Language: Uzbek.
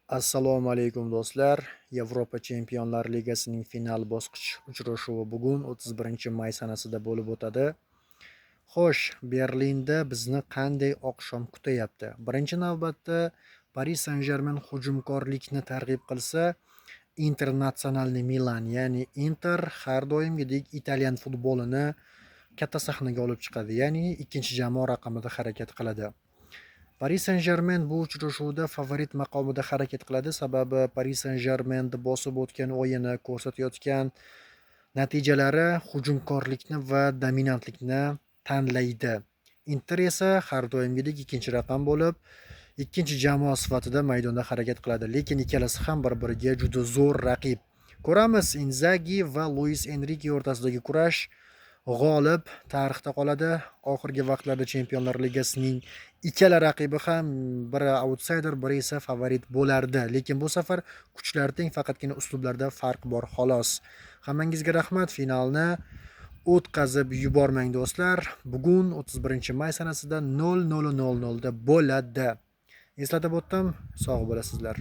Assalomu alaykum do'stlar. Yevropa Chempionlar Ligasining final bosqich uchrashuvi bugun 31-may sanasida bo'lib o'tadi. Xo'sh, Berlinda bizni qanday oqshom kutayapti? Birinchi navbatda Paris Saint-Germain hujumkorlikni targ'ib qilsa, Internazionale Milan, ya'ni Inter har doimgidek italyan futbolini katta sahnaga olib chiqadi, ya'ni ikkinchi jamoa raqamida harakat qiladi. Paris Saint-Germain bu uchrashuvda favorit maqomida harakat qiladi, sababi Paris Saint-Germain bosib o'tgan o'yini, ko'rsatayotgan natijalari hujumkorlikni va dominantlikni tanlaydi. Inter esa har doimgidek ikkinchi raqam bo'lib, ikkinchi jamoa sifatida maydonda harakat qiladi, lekin ikkalasi ham bir-biriga juda zo'r raqib. Ko'ramiz, Inzaghi va Luis Enrique o'rtasidagi kurash g'olib tarixda qoladi. Oxirgi vaqtlarda Chempionlar Ligasining ikkala raqibi ham biri outsider, biri esa favorit bo'lardi, lekin bu safar kuchlar teng, faqatgina uslublarda farq bor xolos. Hammangizga rahmat. Finalni o'tkazib yubormang do'stlar. Bugun 31-may sanasida 00:00 da bo'ladi. Eslatib o'tdim, sog' bo'lasizlar.